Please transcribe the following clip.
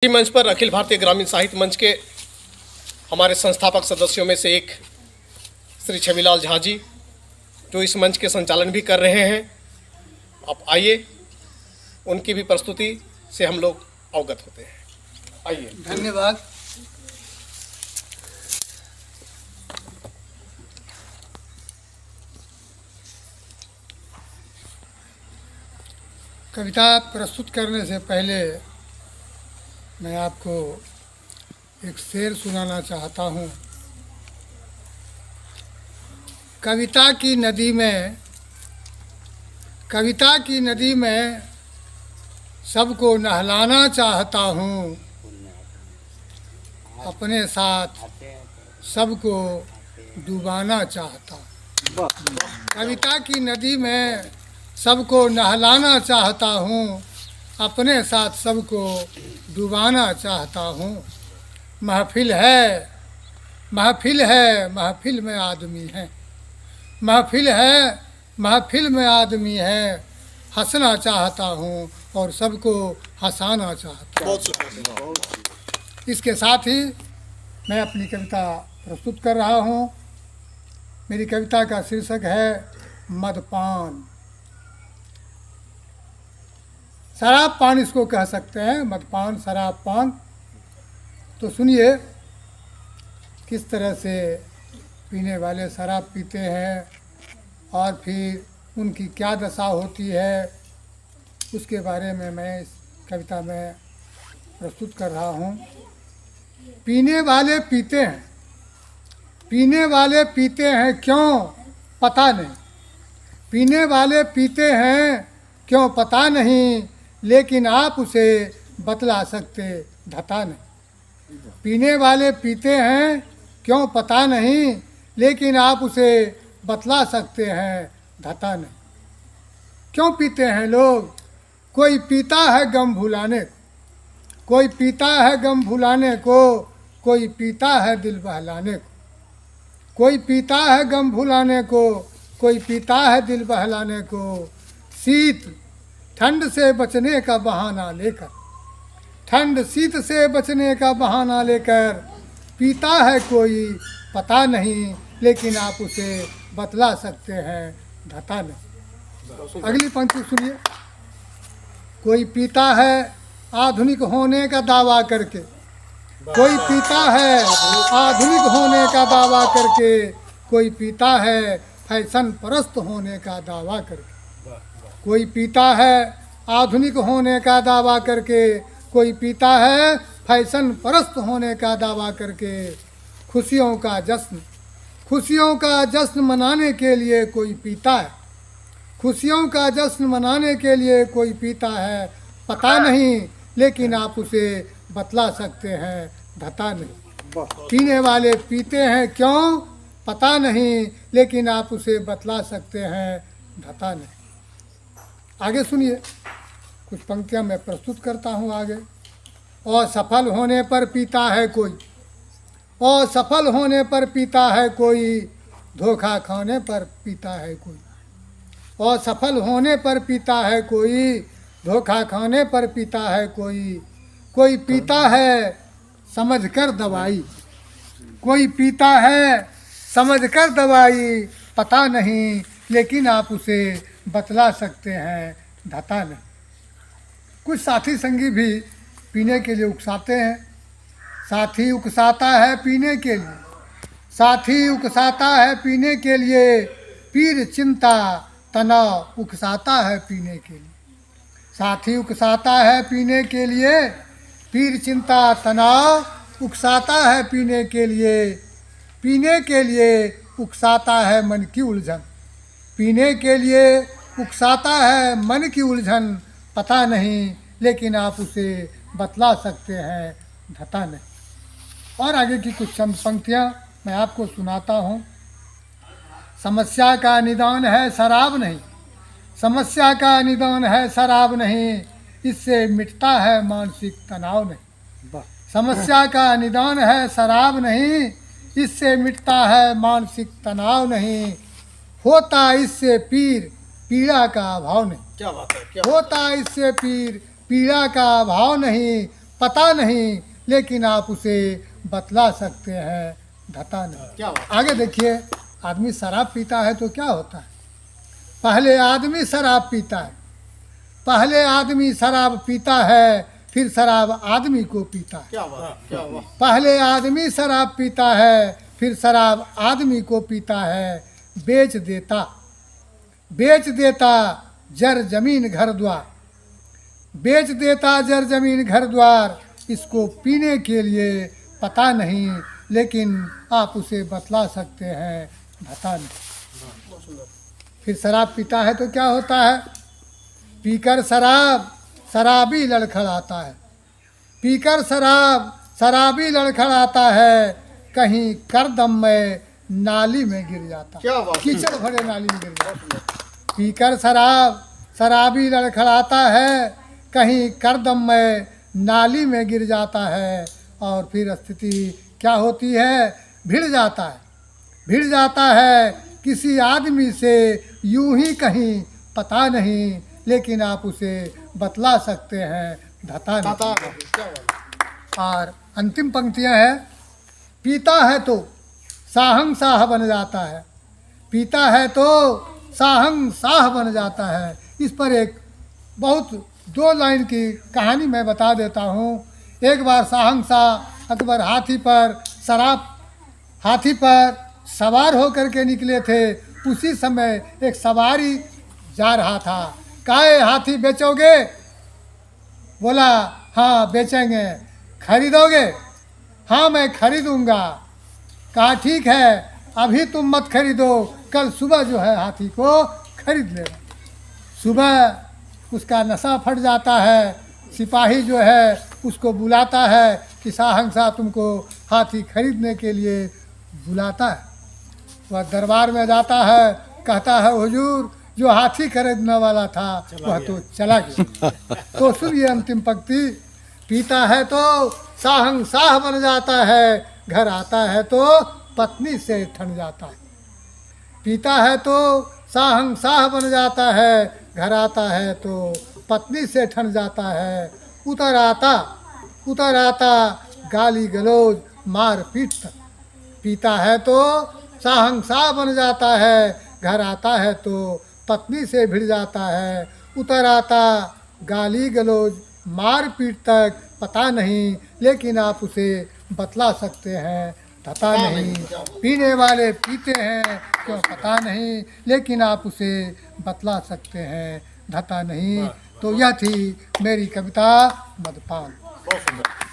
मंच पर अखिल भारतीय ग्रामीण साहित्य मंच के हमारे संस्थापक सदस्यों में से एक श्री छविलाल झा जी जो इस मंच के संचालन भी कर रहे हैं। आप आइए, उनकी भी प्रस्तुति से हम लोग अवगत होते हैं। आइए। धन्यवाद। कविता प्रस्तुत करने से पहले मैं आपको एक शेर सुनाना चाहता हूँ। कविता की नदी में सबको नहलाना चाहता हूँ, अपने साथ सबको डुबाना चाहता हूँ। कविता की नदी में सबको नहलाना चाहता हूँ, अपने साथ सबको डुबाना चाहता हूँ। महफिल है, महफिल में आदमी है। महफिल है, महफिल में आदमी है। हंसना चाहता हूँ और सबको हंसाना चाहता हूँ। इसके साथ ही मैं अपनी कविता प्रस्तुत कर रहा हूँ। मेरी कविता का शीर्षक है मदपान। शराब पान इसको कह सकते हैं, मदपान, शराब पान। तो सुनिए किस तरह से पीने वाले शराब पीते हैं और फिर उनकी क्या दशा होती है, उसके बारे में मैं इस कविता में प्रस्तुत कर रहा हूँ। पीने वाले पीते हैं, पीने वाले पीते हैं क्यों पता नहीं। पीने वाले पीते हैं क्यों पता नहीं, लेकिन आप उसे बतला सकते धता नहीं। पीने वाले पीते हैं क्यों पता नहीं, लेकिन आप उसे बतला सकते हैं धता नहीं। क्यों पीते हैं लोग? कोई पीता है गम भुलाने को, कोई पीता है गम भुलाने को, कोई पीता है दिल बहलाने को। कोई पीता है गम भुलाने को, कोई पीता है दिल बहलाने को। शीत ठंड से बचने का बहाना लेकर, ठंड शीत से बचने का बहाना लेकर पीता है कोई पता नहीं, लेकिन आप उसे बतला सकते हैं धता नहीं। अगली पंक्ति सुनिए। कोई पीता है आधुनिक होने का दावा करके, कोई पीता है आधुनिक होने का दावा करके, कोई पीता है फैशन परस्त होने का दावा करके। कोई पीता है आधुनिक होने का दावा करके, कोई पीता है फैशन परस्त होने का दावा करके। खुशियों का जश्न मनाने के लिए कोई पीता है, खुशियों का जश्न मनाने के लिए कोई पीता है पता नहीं, लेकिन आप उसे बतला सकते हैं धता नहीं। पीने वाले पीते हैं क्यों पता नहीं, लेकिन आप उसे बतला सकते हैं धता नहीं। आगे सुनिए, कुछ पंक्तियाँ मैं प्रस्तुत करता हूँ आगे। और सफल होने पर पीता है कोई, और सफल होने पर पीता है कोई, धोखा खाने पर पीता है कोई। और सफल होने पर पीता है कोई, धोखा खाने पर पीता है कोई। कोई पीता है समझकर दवाई, कोई पीता है समझकर दवाई पता नहीं, लेकिन आप उसे बतला सकते हैं धता नहीं। कुछ साथी संगी भी पीने के लिए उकसाते हैं। साथी उकसाता है पीने के लिए, साथी उकसाता है पीने के लिए। पीर चिंता तनाव उकसाता है पीने के लिए। साथी उकसाता है पीने के लिए, पीर चिंता तनाव उकसाता है पीने के लिए। पीने के लिए उकसाता है मन की उलझन, पीने के लिए उकसाता है मन की उलझन पता नहीं, लेकिन आप उसे बतला सकते हैं धता नहीं। और आगे की कुछ चंद पंक्तियाँ मैं आपको सुनाता हूँ। समस्या का निदान है शराब नहीं, समस्या का निदान है शराब नहीं, इससे मिटता है मानसिक तनाव नहीं। समस्या का निदान है शराब नहीं, इससे मिटता है मानसिक तनाव नहीं। होता इससे पीड़ा का अभाव नहीं, क्या बात है, क्या होता इससे पीड़ा का अभाव नहीं। पता नहीं, लेकिन आप उसे बतला सकते हैं, धता नहीं। क्या बात। आगे देखिए, आदमी शराब पीता है तो क्या होता है? पहले आदमी शराब पीता है, पहले आदमी शराब पीता है, फिर शराब आदमी को पीता है। क्या बात, क्या बात। पहले आदमी शराब पीता है, फिर शराब आदमी को पीता है। बेच देता जर जमीन घर द्वार, बेच देता जर जमीन घर द्वार, इसको पीने के लिए पता नहीं, लेकिन आप उसे बतला सकते हैं, धता नहीं। फिर शराब पीता है तो क्या होता है? पीकर शराब शराबी लड़खड़ाता है, पीकर शराब शराबी लड़खड़ाता है, कहीं करदम में नाली में गिर जाता है। क्या बात। कीचड़ भरे नाली में गिर जाता है। पीकर शराब शराबी लड़खड़ाता है, कहीं करदम में नाली में गिर जाता है, और फिर स्थिति क्या होती है? भिड़ जाता है किसी आदमी से, यूं ही कहीं पता नहीं, लेकिन आप उसे बतला सकते हैं, धता नहीं। क्या बात। और अंतिम पंक्तियां हैं, पीता है तो साहंशाह बन जाता है, पीता है तो साहंशाह बन जाता है। इस पर एक बहुत 2 लाइन की कहानी मैं बता देता हूँ। एक बार साहंशाह अकबर हाथी पर सवार होकर के निकले थे। उसी समय एक सवारी जा रहा था। काहे हाथी बेचोगे? बोला हाँ बेचेंगे। खरीदोगे? हाँ मैं खरीदूंगा। कहा ठीक है, अभी तुम मत खरीदो, कल सुबह जो है हाथी को खरीद लेना। सुबह उसका नशा फट जाता है, सिपाही जो है उसको बुलाता है कि साहंशाह तुमको हाथी खरीदने के लिए बुलाता है। वह दरबार में जाता है, कहता है हुजूर जो हाथी खरीदने वाला था वह तो चला गया। तो सुनिए अंतिम पंक्ति, पीता है तो साहंशाह बन जाता है, घर आता है तो पत्नी से ठन जाता है। पीता है तो साहंशाह बन जाता है, घर आता है तो पत्नी से ठन जाता है। उतर आता गाली गलौज मार पीट तक। पीता है तो साहंशाह बन जाता है, घर आता है तो पत्नी से भिड़ जाता है। उतर आता गाली गलौज मार पीट तक, पता नहीं, लेकिन आप उसे बतला सकते हैं, धता नहीं। पीने वाले पीते हैं क्यों पता नहीं, लेकिन आप उसे बतला सकते हैं, धता नहीं। तो यह थी मेरी कविता मदपान। बहुत सुंदर।